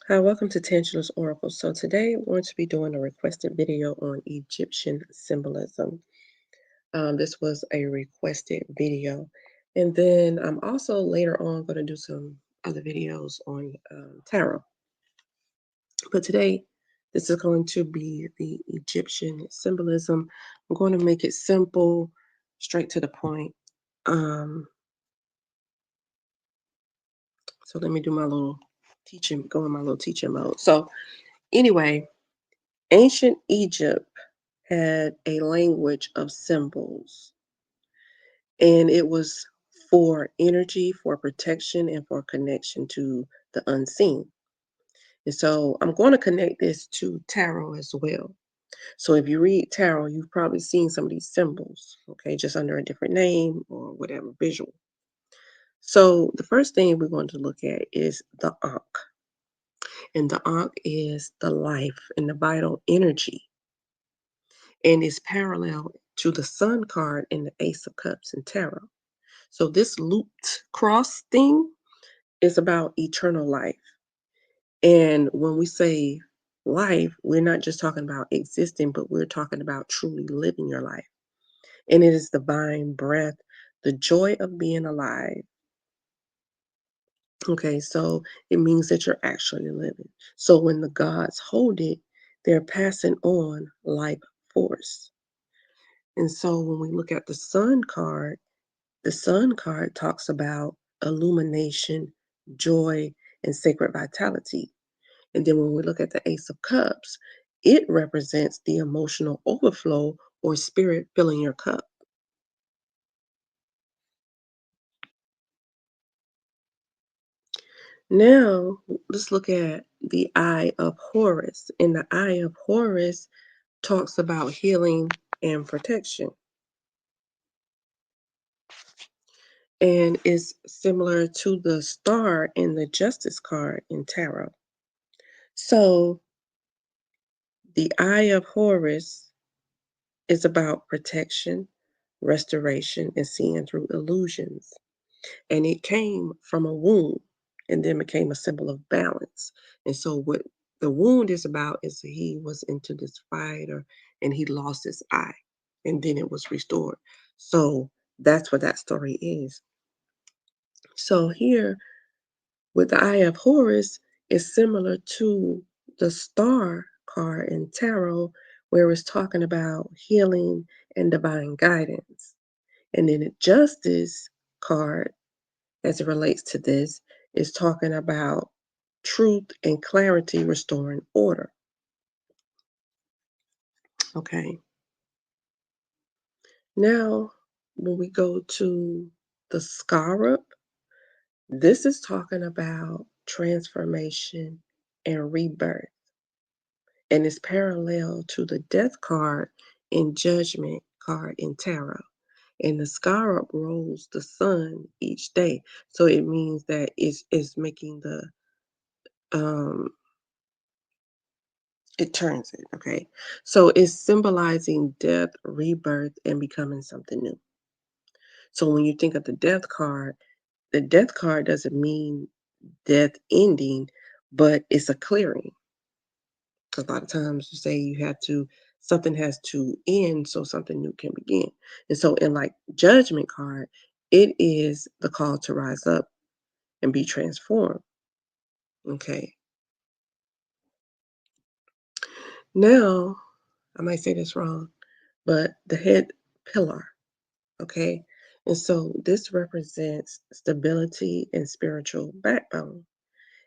Hi, welcome to Tangelus Oracle. So today we're going to be doing a requested video on Egyptian symbolism. This was a requested video. And then I'm also later on going to do some other videos on tarot. But today, this is going to be the Egyptian symbolism. I'm going to make it simple, straight to the point. Um, so let me do my little teaching, go in my little teaching mode. So anyway, ancient Egypt had a language of symbols, and it was for energy, for protection, and for connection to the unseen. And so I'm going to connect this to tarot as well. So if you read tarot, you've probably seen some of these symbols, okay, just under a different name or whatever visual. So the first thing we're going to look at is the Ankh. And the Ankh is the life and the vital energy, and is parallel to the Sun card in the Ace of Cups in tarot. So this looped cross thing is about eternal life. And when we say life, we're not just talking about existing, but we're talking about truly living your life. And it is divine breath, the joy of being alive. Okay, so it means that you're actually living. So when the gods hold it, they're passing on life force. And so when we look at the Sun card talks about illumination, joy, and sacred vitality. And then when we look at the Ace of Cups, it represents the emotional overflow or spirit filling your cup. Now, let's look at the Eye of Horus. And the Eye of Horus talks about healing and protection, and is similar to the star in the Justice card in tarot. So, the Eye of Horus is about protection, restoration, and seeing through illusions. And it came from a wound and then became a symbol of balance. And so, what the wound is about is he was into this fight and he lost his eye and then it was restored. So, that's what that story is. So, here with the Eye of Horus is similar to the Star card in tarot, where it's talking about healing and divine guidance. And then the Justice card, as it relates to this, is talking about truth and clarity restoring order. Okay. Now, when we go to the Scarab, this is talking about transformation and rebirth, and it's parallel to the Death card in Judgment card in tarot. And the scarab rolls the sun each day, so it means that it's making the um it turns it, okay? So it's symbolizing death, rebirth, and becoming something new. So when you think of the death card doesn't mean death ending, but it's a clearing. Because a lot of times you say something has to end so something new can begin. And so in like judgment card, it is the call to rise up and be transformed. Okay. Now, I might say this wrong, but the head pillar. Okay. And so this represents stability and spiritual backbone.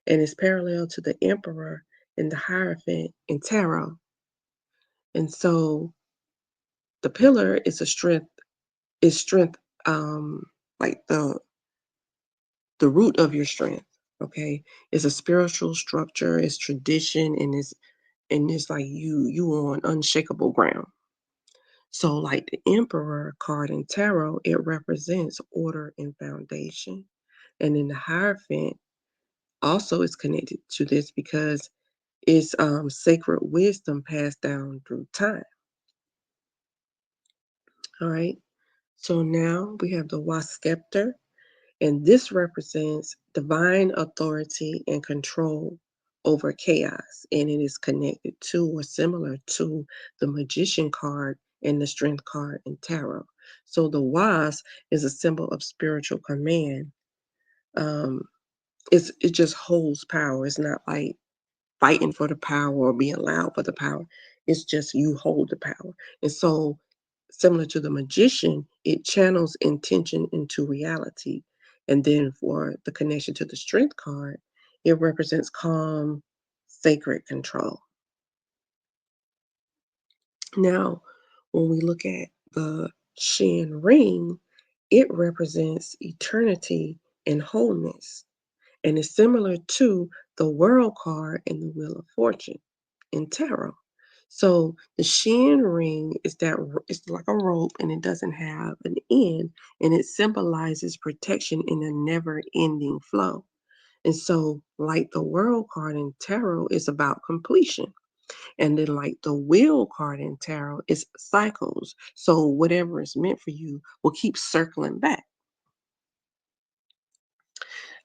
And it's parallel to the emperor and the hierophant in tarot. And so the pillar is strength, like the root of your strength. Okay. It's a spiritual structure, it's tradition, and it's like you on unshakable ground. So like the emperor card in tarot, it represents order and foundation. And then the Hierophant also is connected to this because it's sacred wisdom passed down through time. All right. So now we have the Wasp Scepter, and this represents divine authority and control over chaos, and it is connected to or similar to the magician card and the strength card in tarot. So the wasp is a symbol of spiritual command. Um, it just holds power. It's not like fighting for the power or being loud for the power. It's just you hold the power. And so, similar to the magician, it channels intention into reality. And then for the connection to the strength card, it represents calm, sacred control. Now, when we look at the Shin ring, it represents eternity and wholeness, and is similar to the World card and the Wheel of Fortune in tarot. So the Shin ring is it's like a rope, and it doesn't have an end, and it symbolizes protection in a never-ending flow. And so, like the World card in tarot is about completion. And then, like the Wheel card in tarot, is cycles. So whatever is meant for you will keep circling back.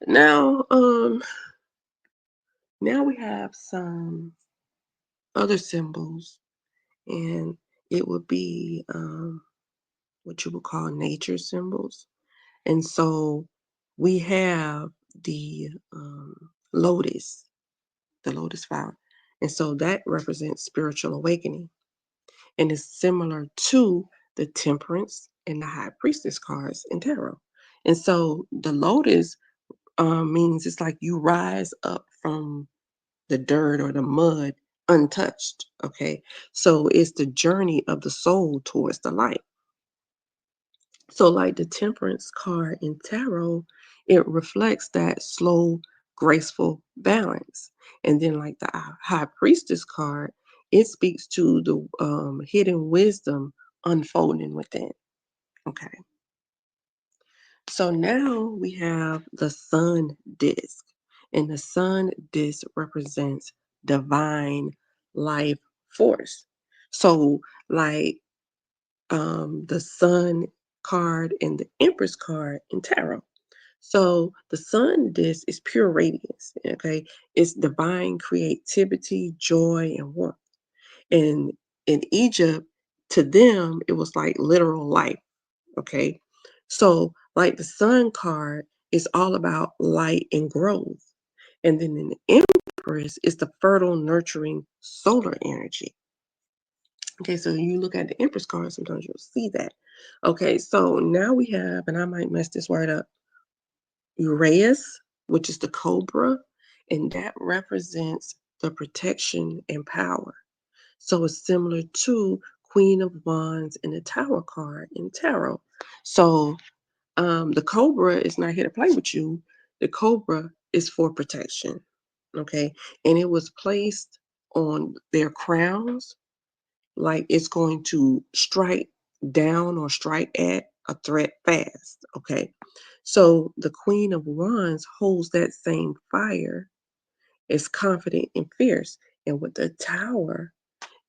Now, now we have some other symbols, and it would be what you would call nature symbols. And so we have the lotus, the lotus flower. And so that represents spiritual awakening, and is similar to the temperance and the high priestess cards in tarot. And so the lotus means it's like you rise up from the dirt or the mud untouched. Okay. So it's the journey of the soul towards the light. So, like the temperance card in tarot, it reflects that slow, graceful balance. And then, like the high priestess card, it speaks to the hidden wisdom unfolding within. Okay. So now we have the sun disk, and the sun disk represents divine life force. So, like the sun card and the empress card in tarot. So the sun disk is pure radiance. Okay, it's divine creativity, joy, and warmth. And in Egypt, to them, it was like literal life. Okay. So, like the sun card is all about light and growth. And then in the Empress is the fertile, nurturing solar energy. Okay, so you look at the Empress card, sometimes you'll see that. Okay, so now we have, and I might mess this word up, Uraeus, which is the cobra, and that represents the protection and power. So it's similar to Queen of Wands and the Tower card in tarot. So the cobra is not here to play with you. The cobra is for protection. Okay. And it was placed on their crowns, like it's going to strike down or strike at a threat fast. Okay. So the Queen of Wands holds that same fire, is confident and fierce. And with the tower,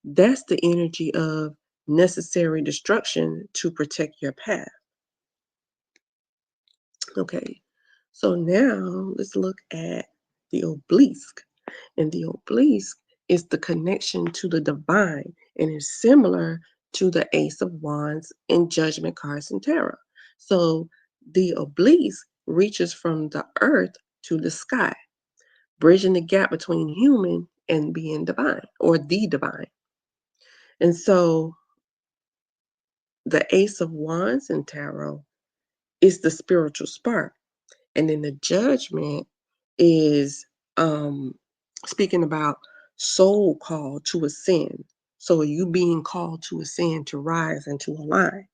that's the energy of necessary destruction to protect your path. Okay, so now let's look at the obelisk. And the obelisk is the connection to the divine, and is similar to the Ace of Wands and Judgment cards in tarot. So the obelisk reaches from the earth to the sky, bridging the gap between human and being divine or the divine. And so the Ace of Wands in tarot is the spiritual spark. And then the judgment is speaking about soul called to ascend. So are you being called to ascend, to rise, and to align?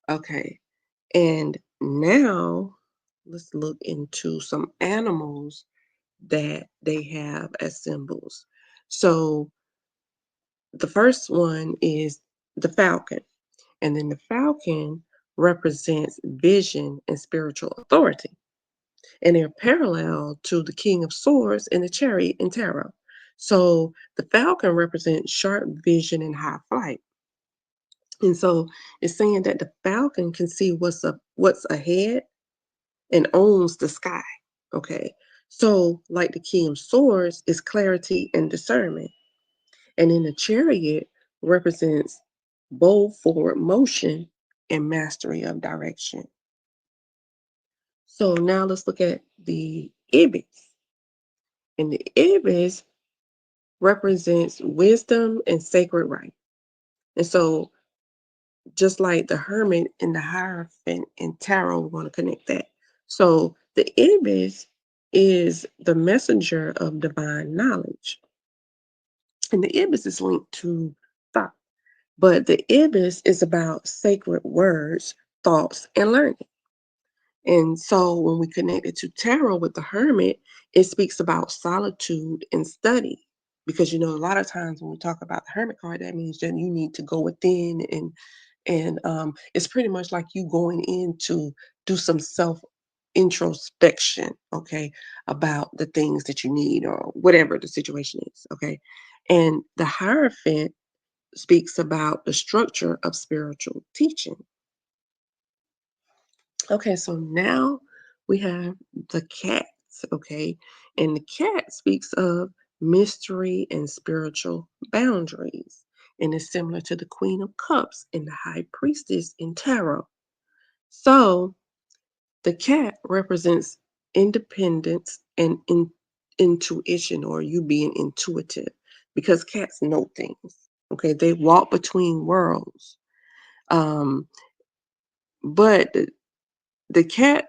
Okay. And now let's look into some animals that they have as symbols. So the first one is the falcon. And then the falcon represents vision and spiritual authority. And they're parallel to the King of Swords and the Chariot in tarot. So the falcon represents sharp vision and high flight. And so it's saying that the falcon can see what's ahead and owns the sky. Okay. So, like the King of Swords is clarity and discernment. And then the Chariot represents bold forward motion and mastery of direction. So now let's look at the Ibis. And the Ibis represents wisdom and sacred right. And so just like the Hermit and the Hierophant in Tarot, we want to connect that. So the Ibis is the messenger of divine knowledge. And the Ibis is linked to thought. But the Ibis is about sacred words, thoughts, and learning. And so when we connect it to tarot with the hermit, it speaks about solitude and study. Because a lot of times when we talk about the hermit card, that means that you need to go within and it's pretty much like you going in to do some self introspection, okay, about the things that you need or whatever the situation is, okay. And the Hierophant speaks about the structure of spiritual teaching. Okay, so now we have the cats, okay? And the cat speaks of mystery and spiritual boundaries. And it's similar to the Queen of Cups and the High Priestess in Tarot. So the cat represents independence and intuition, or you being intuitive, because cats know things, okay? They walk between worlds. Um, but the cat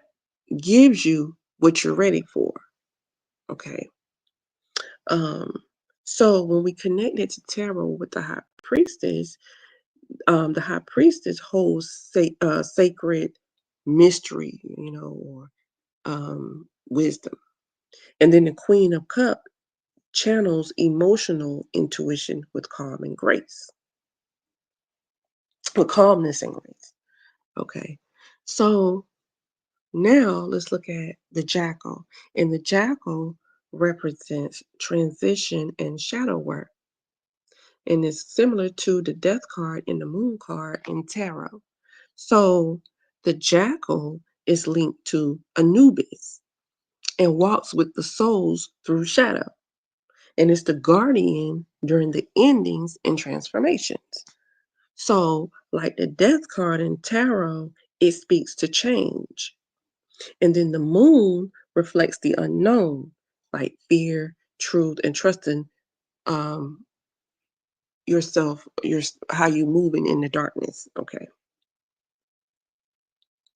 gives you what you're ready for. Okay. Um, so when we connect it to tarot with the high priestess holds sacred mystery, or wisdom. And then the Queen of Cup channels emotional intuition with calm and grace, with calmness and grace. Okay. So now let's look at the jackal. And the jackal represents transition and shadow work. And it's similar to the death card and the moon card in tarot. So the jackal is linked to Anubis and walks with the souls through shadow. And it's the guardian during the endings and transformations. So, like the death card in tarot, it speaks to change. And then the moon reflects the unknown, like fear, truth, and trusting um, yourself, how you moving in the darkness. Okay.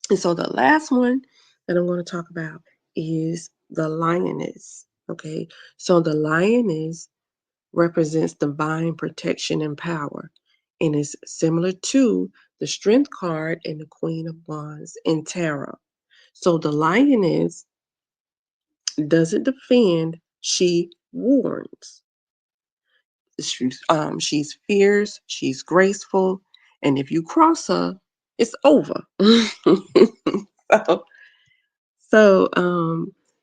And so the last one that I'm going to talk about is the lioness. Okay. So the lioness represents divine protection and power, and is similar to the strength card and the Queen of Wands in tarot. So the lioness doesn't defend, she warns. She's fierce, she's graceful, and if you cross her, it's over. so, so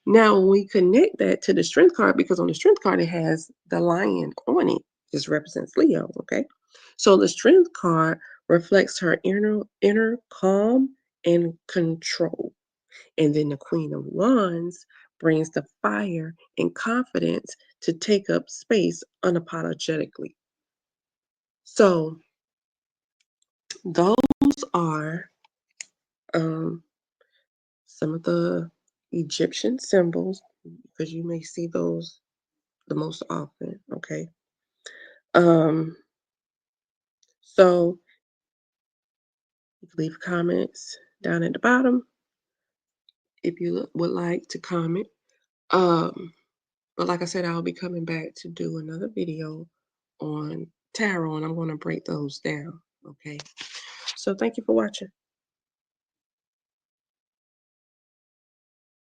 now when we connect that to the strength card, because on the strength card it has the lion on it, this represents Leo, okay? So the strength card reflects her inner calm and control. And then the Queen of Wands brings the fire and confidence to take up space unapologetically. So those are um, some of the Egyptian symbols, because you may see those the most often. Okay. Um, so you can leave comments down at the bottom if you would like to comment. Um, but like I said, I'll be coming back to do another video on tarot, and I'm going to break those down. Okay. So thank you for watching.